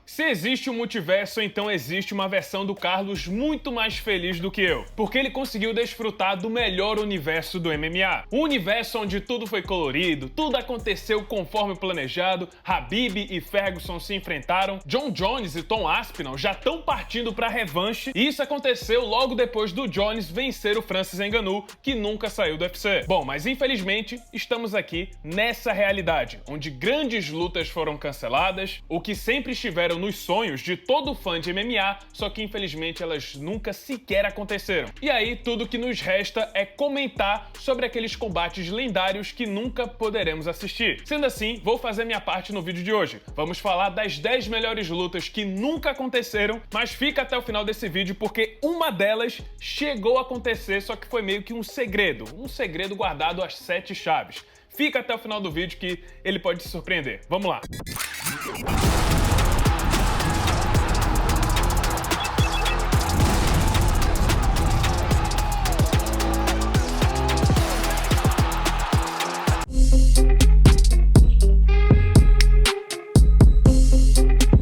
Se existe um multiverso, então existe uma versão do Carlos muito mais feliz do que eu, porque ele conseguiu desfrutar do melhor universo do MMA. Um universo onde tudo foi colorido, tudo aconteceu conforme planejado, Khabib e Ferguson se enfrentaram, Jon Jones e Tom Aspinall já estão partindo para revanche, e isso aconteceu logo depois do Jones vencer o Francis Ngannou, que nunca saiu do UFC. Bom, mas infelizmente estamos aqui nessa realidade, onde grandes lutas foram canceladas, o que sempre estiveram nos sonhos de todo fã de MMA, só que infelizmente elas nunca sequer aconteceram. E aí tudo que nos resta é comentar sobre aqueles combates lendários que nunca poderemos assistir. Sendo assim, vou fazer minha parte no vídeo de hoje. Vamos falar das 10 melhores lutas que nunca aconteceram, mas fica até o final desse vídeo porque uma delas chegou a acontecer, só que foi meio que um segredo guardado às 7 chaves. Fica até o final do vídeo que ele pode te surpreender. Vamos lá!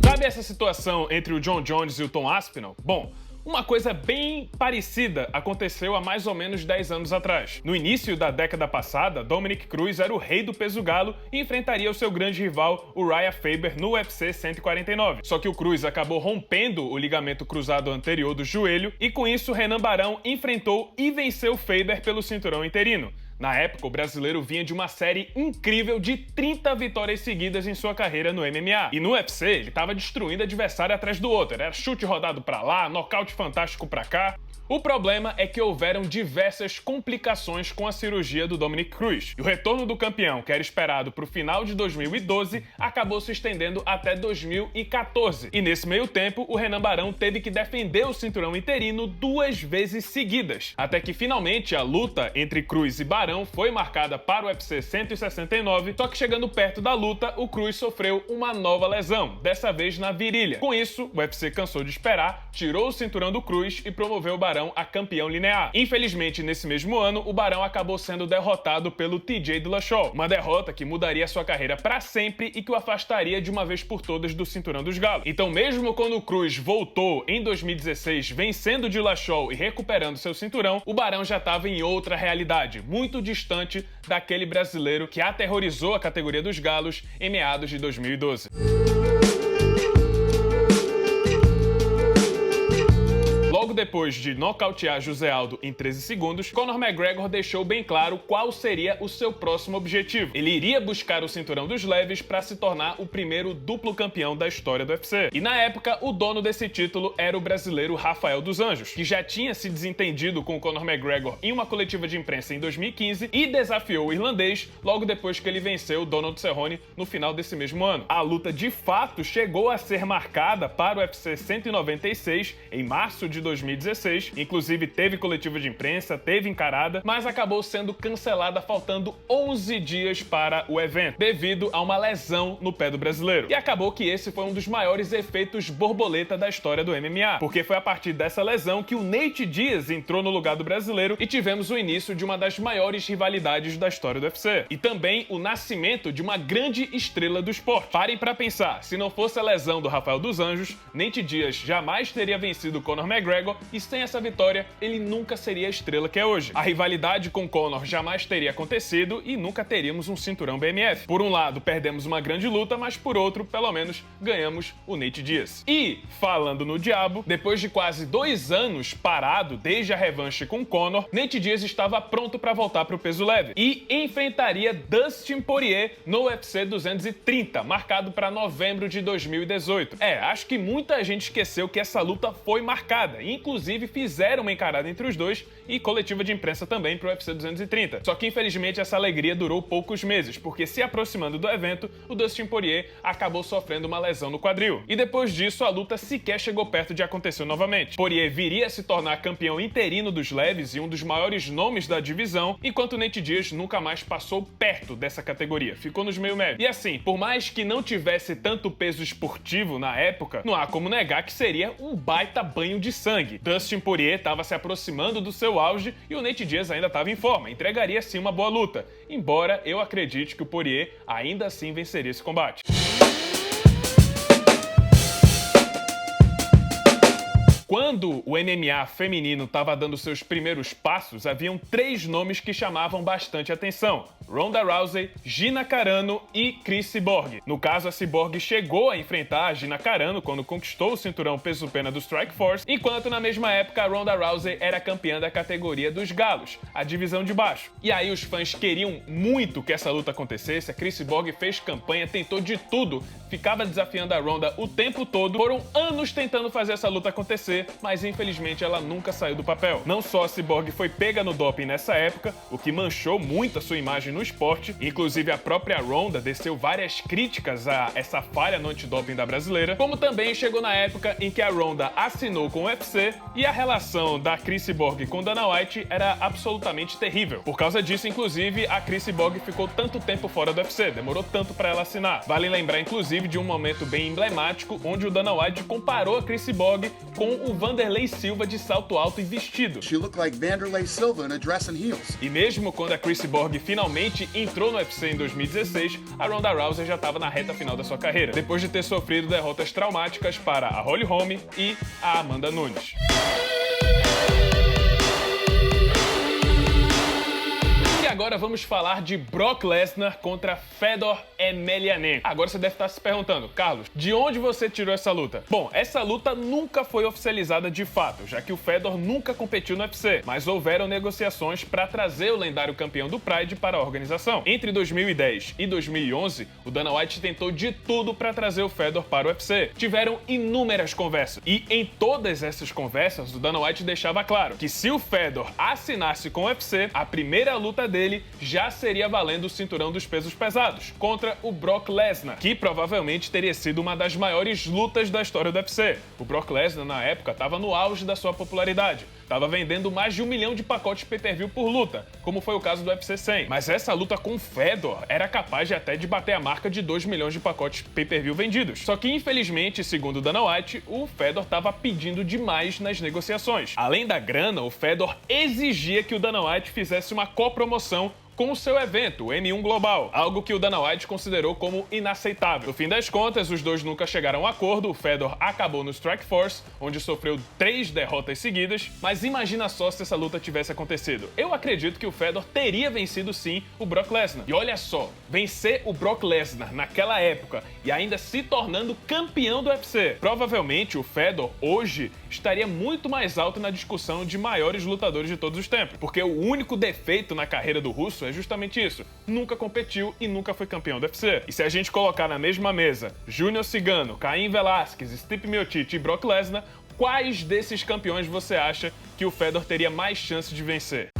Sabe essa situação entre o Jon Jones e o Tom Aspinall? Bom, uma coisa bem parecida aconteceu há mais ou menos 10 anos atrás. No início da década passada, Dominick Cruz era o rei do peso galo e enfrentaria o seu grande rival, o Urijah Faber, no UFC 149. Só que o Cruz acabou rompendo o ligamento cruzado anterior do joelho e com isso Renan Barão enfrentou e venceu Faber pelo cinturão interino. Na época, o brasileiro vinha de uma série incrível de 30 vitórias seguidas em sua carreira no MMA. E no UFC, ele estava destruindo adversário atrás do outro. Era chute rodado pra lá, nocaute fantástico pra cá. O problema é que houveram diversas complicações com a cirurgia do Dominick Cruz. E o retorno do campeão, que era esperado para o final de 2012, acabou se estendendo até 2014. E nesse meio tempo, o Renan Barão teve que defender o cinturão interino 2 vezes seguidas. Até que finalmente a luta entre Cruz e Barão foi marcada para o UFC 169, só que chegando perto da luta, o Cruz sofreu uma nova lesão, dessa vez na virilha. Com isso, o UFC cansou de esperar, tirou o cinturão do Cruz e promoveu o Barão a campeão linear. Infelizmente, nesse mesmo ano, o Barão acabou sendo derrotado pelo TJ Dillashaw, uma derrota que mudaria sua carreira para sempre e que o afastaria de uma vez por todas do cinturão dos galos. Então, mesmo quando o Cruz voltou em 2016 vencendo Dillashaw e recuperando seu cinturão, o Barão já estava em outra realidade, muito distante daquele brasileiro que aterrorizou a categoria dos galos em meados de 2012. Logo depois de nocautear José Aldo em 13 segundos, Conor McGregor deixou bem claro qual seria o seu próximo objetivo. Ele iria buscar o cinturão dos leves para se tornar o primeiro duplo campeão da história do UFC. E na época, o dono desse título era o brasileiro Rafael dos Anjos, que já tinha se desentendido com Conor McGregor em uma coletiva de imprensa em 2015 e desafiou o irlandês logo depois que ele venceu o Donald Cerrone no final desse mesmo ano. A luta de fato chegou a ser marcada para o UFC 196 em março de 2016, inclusive teve coletiva de imprensa, teve encarada, mas acabou sendo cancelada faltando 11 dias para o evento, devido a uma lesão no pé do brasileiro. E acabou que esse foi um dos maiores efeitos borboleta da história do MMA, porque foi a partir dessa lesão que o Nate Diaz entrou no lugar do brasileiro e tivemos o início de uma das maiores rivalidades da história do UFC. E também o nascimento de uma grande estrela do esporte. Parem pra pensar, se não fosse a lesão do Rafael dos Anjos, Nate Diaz jamais teria vencido Conor McGregor e sem essa vitória, ele nunca seria a estrela que é hoje. A rivalidade com Conor jamais teria acontecido e nunca teríamos um cinturão BMF. Por um lado, perdemos uma grande luta, mas por outro, pelo menos, ganhamos o Nate Diaz. E, falando no diabo, depois de quase 2 anos parado desde a revanche com Conor, Nate Diaz estava pronto para voltar para o peso leve e enfrentaria Dustin Poirier no UFC 230, marcado para novembro de 2018. Acho que muita gente esqueceu que essa luta foi marcada, inclusive fizeram uma encarada entre os dois e coletiva de imprensa também para o UFC 230. Só que infelizmente essa alegria durou poucos meses, porque se aproximando do evento, o Dustin Poirier acabou sofrendo uma lesão no quadril. E depois disso, a luta sequer chegou perto de acontecer novamente. Poirier viria a se tornar campeão interino dos leves e um dos maiores nomes da divisão, enquanto Nate Diaz nunca mais passou perto dessa categoria, ficou nos meio-médio. E assim, por mais que não tivesse tanto peso esportivo na época, não há como negar que seria um baita banho de sangue. Dustin Poirier estava se aproximando do seu auge e o Nate Diaz ainda estava em forma, entregaria sim uma boa luta, embora eu acredite que o Poirier ainda assim venceria esse combate. Quando o MMA feminino estava dando seus primeiros passos, haviam 3 nomes que chamavam bastante atenção: Ronda Rousey, Gina Carano e Cris Cyborg. No caso, a Cyborg chegou a enfrentar a Gina Carano quando conquistou o cinturão peso-pena do Strikeforce, enquanto na mesma época a Ronda Rousey era campeã da categoria dos galos, a divisão de baixo. E aí os fãs queriam muito que essa luta acontecesse, a Cris Cyborg fez campanha, tentou de tudo, ficava desafiando a Ronda o tempo todo. Foram anos tentando fazer essa luta acontecer, mas infelizmente ela nunca saiu do papel. Não só a Cyborg foi pega no doping nessa época, o que manchou muito a sua imagem no esporte, inclusive a própria Ronda desceu várias críticas a essa falha no antidoping da brasileira, como também chegou na época em que a Ronda assinou com o UFC e a relação da Cris Cyborg com Dana White era absolutamente terrível. Por causa disso, inclusive, a Cris Cyborg ficou tanto tempo fora do UFC, demorou tanto para ela assinar. Vale lembrar, inclusive, de um momento bem emblemático onde o Dana White comparou a Cris Cyborg com o Vanderlei Silva de salto alto e vestido. She looked like Vanderlei Silva in a dress and heels. E mesmo quando a Cris Cyborg finalmente entrou no UFC em 2016, a Ronda Rousey já estava na reta final da sua carreira, depois de ter sofrido derrotas traumáticas para a Holly Holm e a Amanda Nunes. Agora vamos falar de Brock Lesnar contra Fedor Emelianenko. Agora você deve estar se perguntando: Carlos, de onde você tirou essa luta? Bom, essa luta nunca foi oficializada de fato, já que o Fedor nunca competiu no UFC, mas houveram negociações para trazer o lendário campeão do Pride para a organização. Entre 2010 e 2011, o Dana White tentou de tudo para trazer o Fedor para o UFC. Tiveram inúmeras conversas, e em todas essas conversas, o Dana White deixava claro que se o Fedor assinasse com o UFC, a primeira luta dele já seria valendo o cinturão dos pesos pesados, contra o Brock Lesnar, que provavelmente teria sido uma das maiores lutas da história do UFC. O Brock Lesnar, na época, estava no auge da sua popularidade. Estava vendendo mais de 1 milhão de pacotes pay-per-view por luta, como foi o caso do UFC 100. Mas essa luta com o Fedor era capaz de até de bater a marca de 2 milhões de pacotes pay-per-view vendidos. Só que, infelizmente, segundo Dana White, o Fedor estava pedindo demais nas negociações. Além da grana, o Fedor exigia que o Dana White fizesse uma copromoção com o seu evento, o M1 Global, algo que o Dana White considerou como inaceitável. No fim das contas, os dois nunca chegaram a acordo, o Fedor acabou no Strikeforce, onde sofreu 3 derrotas seguidas, mas imagina só se essa luta tivesse acontecido. Eu acredito que o Fedor teria vencido sim o Brock Lesnar. E olha só, vencer o Brock Lesnar naquela época e ainda se tornando campeão do UFC. Provavelmente o Fedor hoje estaria muito mais alto na discussão de maiores lutadores de todos os tempos, porque o único defeito na carreira do russo é justamente isso: nunca competiu e nunca foi campeão do UFC. E se a gente colocar na mesma mesa Júnior Cigano, Caim Velasquez, Stipe Miocic e Brock Lesnar, quais desses campeões você acha que o Fedor teria mais chance de vencer?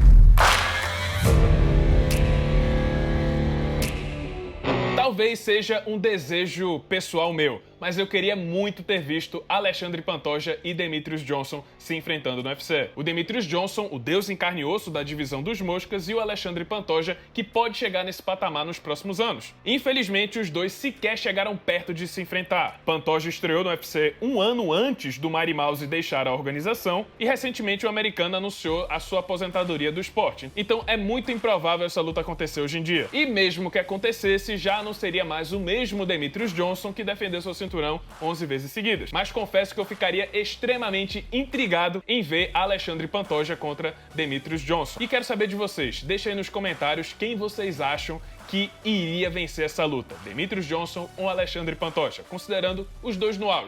Talvez seja um desejo pessoal meu, mas eu queria muito ter visto Alexandre Pantoja e Demetrious Johnson se enfrentando no UFC. O Demetrious Johnson, o deus em carne e osso da divisão dos moscas, e o Alexandre Pantoja, que pode chegar nesse patamar nos próximos anos. Infelizmente, os dois sequer chegaram perto de se enfrentar. Pantoja estreou no UFC 1 ano antes do Mighty Mouse deixar a organização, e recentemente o americano anunciou a sua aposentadoria do esporte. Então é muito improvável essa luta acontecer hoje em dia. E mesmo que acontecesse, já não seria mais o mesmo Demetrious Johnson que defendeu seu cinturão 11 vezes seguidas. Mas confesso que eu ficaria extremamente intrigado em ver Alexandre Pantoja contra Demetrious Johnson. E quero saber de vocês, deixa aí nos comentários quem vocês acham que iria vencer essa luta, Demetrious Johnson ou Alexandre Pantoja, considerando os dois no auge.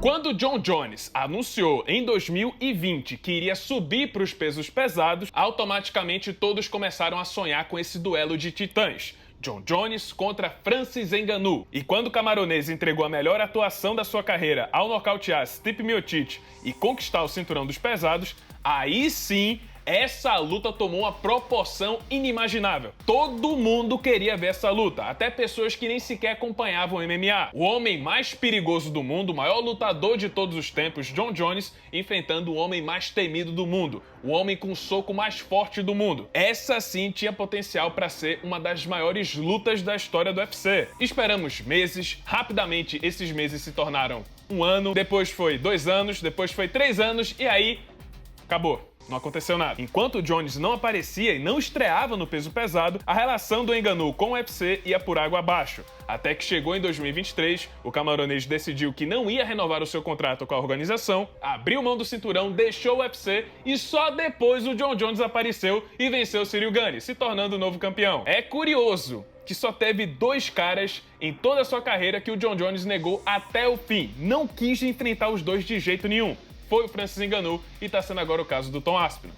Quando Jon Jones anunciou em 2020 que iria subir para os pesos pesados, automaticamente todos começaram a sonhar com esse duelo de titãs. Jon Jones contra Francis Ngannou. E quando o camaronês entregou a melhor atuação da sua carreira ao nocautear Stipe Miocic e conquistar o cinturão dos pesados, aí sim essa luta tomou uma proporção inimaginável. Todo mundo queria ver essa luta, até pessoas que nem sequer acompanhavam o MMA. O homem mais perigoso do mundo, o maior lutador de todos os tempos, Jon Jones, enfrentando o homem mais temido do mundo, o homem com o soco mais forte do mundo. Essa sim tinha potencial para ser uma das maiores lutas da história do UFC. Esperamos meses, rapidamente esses meses se tornaram 1 ano, depois foi 2 anos, depois foi 3 anos e aí acabou. não aconteceu nada. Enquanto o Jones não aparecia e não estreava no peso pesado, a relação do Ngannou com o UFC ia por água abaixo. Até que chegou em 2023, o camaronês decidiu que não ia renovar o seu contrato com a organização, abriu mão do cinturão, deixou o UFC e só depois o Jon Jones apareceu e venceu o Ciryl Gane, se tornando o novo campeão. É curioso que só teve 2 caras em toda a sua carreira que o Jon Jones negou até o fim. Não quis enfrentar os dois de jeito nenhum. Foi o Francis Ngannou e tá sendo agora o caso do Tom Aspinall.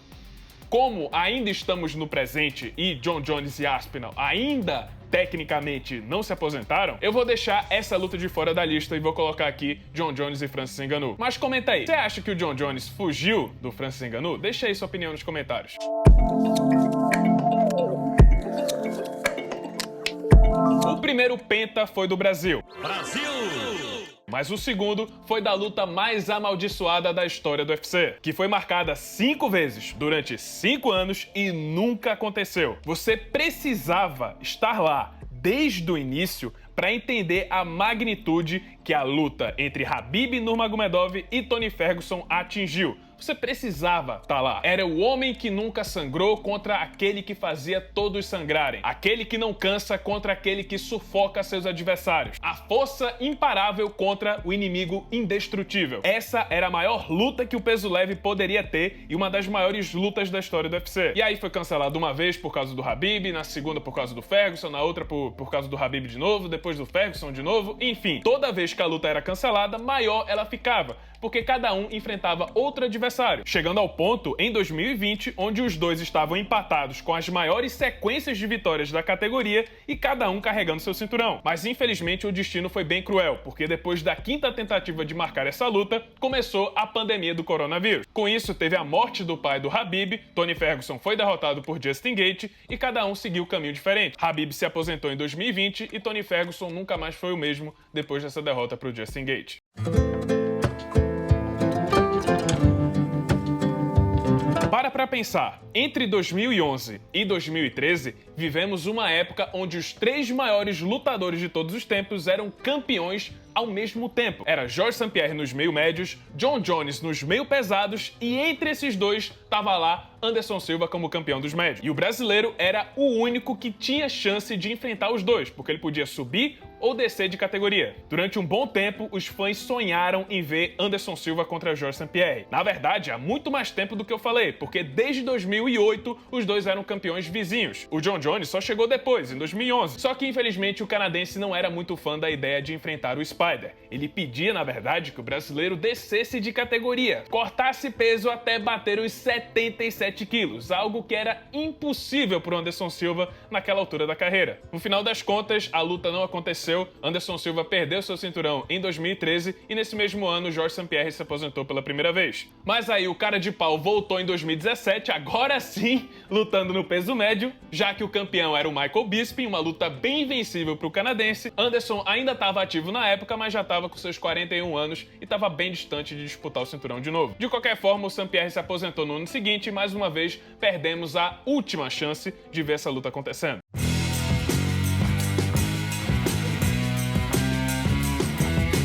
Como ainda estamos no presente e Jon Jones e Aspinall ainda tecnicamente não se aposentaram, eu vou deixar essa luta de fora da lista e vou colocar aqui Jon Jones e Francis Ngannou. Mas comenta aí, você acha que o Jon Jones fugiu do Francis Ngannou? Deixa aí sua opinião nos comentários. O primeiro penta foi do Brasil. Mas o segundo foi da luta mais amaldiçoada da história do UFC, que foi marcada 5 vezes durante 5 anos e nunca aconteceu. Você precisava estar lá desde o início para entender a magnitude que a luta entre Khabib Nurmagomedov e Tony Ferguson atingiu. Você precisava estar lá. Era o homem que nunca sangrou contra aquele que fazia todos sangrarem. Aquele que não cansa contra aquele que sufoca seus adversários. A força imparável contra o inimigo indestrutível. Essa era a maior luta que o peso leve poderia ter e uma das maiores lutas da história do UFC. E aí foi cancelado uma vez por causa do Khabib, na segunda por causa do Ferguson, na outra por causa do Khabib de novo, depois do Ferguson de novo. Enfim, toda vez que a luta era cancelada, maior ela ficava, porque cada um enfrentava outro adversário. Chegando ao ponto, em 2020, onde os dois estavam empatados com as maiores sequências de vitórias da categoria e cada um carregando seu cinturão. Mas infelizmente o destino foi bem cruel, porque depois da 5ª tentativa de marcar essa luta, começou a pandemia do coronavírus. Com isso, teve a morte do pai do Khabib, Tony Ferguson foi derrotado por Justin Gaethje e cada um seguiu um caminho diferente. Khabib se aposentou em 2020 e Tony Ferguson nunca mais foi o mesmo depois dessa derrota para o Justin Gaethje. Para pensar, entre 2011 e 2013, vivemos uma época onde os 3 maiores lutadores de todos os tempos eram campeões ao mesmo tempo. Era Georges St-Pierre nos meio médios, Jon Jones nos meio pesados e entre esses dois tava lá Anderson Silva como campeão dos médios. E o brasileiro era o único que tinha chance de enfrentar os dois, porque ele podia subir ou descer de categoria. Durante um bom tempo, os fãs sonharam em ver Anderson Silva contra Georges St-Pierre. Na verdade, há muito mais tempo do que eu falei, porque desde 2008 os dois eram campeões vizinhos. O Jon Jones só chegou depois, em 2011. Só que infelizmente o canadense não era muito fã da ideia de enfrentar o Spider. Ele pedia, na verdade, que o brasileiro descesse de categoria, cortasse peso até bater os 77 quilos, algo que era impossível para o Anderson Silva naquela altura da carreira. No final das contas, a luta não aconteceu. Anderson Silva perdeu seu cinturão em 2013 e nesse mesmo ano Georges St-Pierre se aposentou pela primeira vez. Mas aí o cara de pau voltou em 2017, agora sim, lutando no peso médio, já que o campeão era o Michael Bisping, uma luta bem invencível para o canadense. Anderson ainda estava ativo na época, mas já estava com seus 41 anos e estava bem distante de disputar o cinturão de novo. De qualquer forma, o St-Pierre se aposentou no ano seguinte e mais uma vez perdemos a última chance de ver essa luta acontecendo.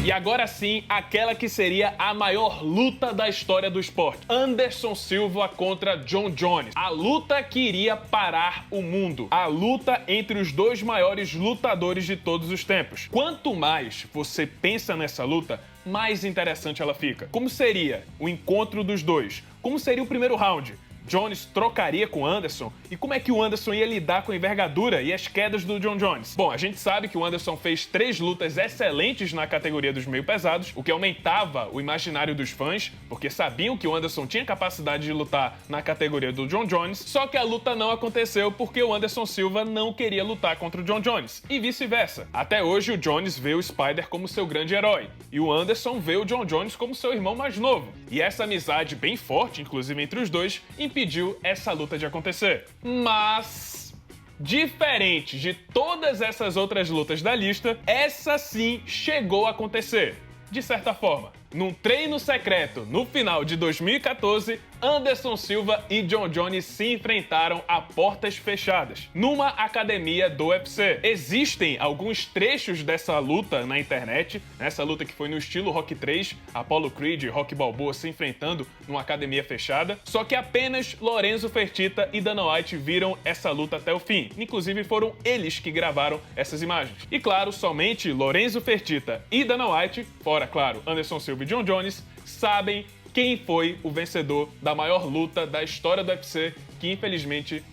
E agora sim, aquela que seria a maior luta da história do esporte. Anderson Silva contra Jon Jones. A luta que iria parar o mundo. A luta entre os 2 maiores lutadores de todos os tempos. Quanto mais você pensa nessa luta, mais interessante ela fica. Como seria o encontro dos dois? Como seria o primeiro round? Jones trocaria com Anderson? E como é que o Anderson ia lidar com a envergadura e as quedas do Jon Jones? Bom, a gente sabe que o Anderson fez 3 lutas excelentes na categoria dos meio pesados, o que aumentava o imaginário dos fãs, porque sabiam que o Anderson tinha capacidade de lutar na categoria do Jon Jones, só que a luta não aconteceu porque o Anderson Silva não queria lutar contra o Jon Jones, e vice-versa. Até hoje, o Jones vê o Spider como seu grande herói, e o Anderson vê o Jon Jones como seu irmão mais novo. E essa amizade bem forte, inclusive entre os dois, impediu essa luta de acontecer. Mas, diferente de todas essas outras lutas da lista, essa sim chegou a acontecer, de certa forma. Num treino secreto no final de 2014, Anderson Silva e Jon Jones se enfrentaram a portas fechadas, numa academia do UFC. Existem alguns trechos dessa luta na internet, essa luta que foi no estilo Rock 3, Apollo Creed e Rocky Balboa se enfrentando numa academia fechada, só que apenas Lorenzo Fertitta e Dana White viram essa luta até o fim. Inclusive foram eles que gravaram essas imagens. E claro, somente Lorenzo Fertitta e Dana White, fora claro Anderson Silva e Jon Jones, sabem quem foi o vencedor da maior luta da história do UFC, que infelizmente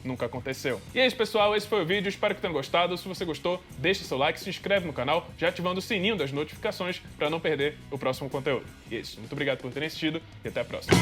nunca aconteceu. E é isso, pessoal, esse foi o vídeo, espero que tenham gostado. Se você gostou, deixe seu like, se inscreve no canal, já ativando o sininho das notificações para não perder o próximo conteúdo. E é isso, muito obrigado por terem assistido e até a próxima.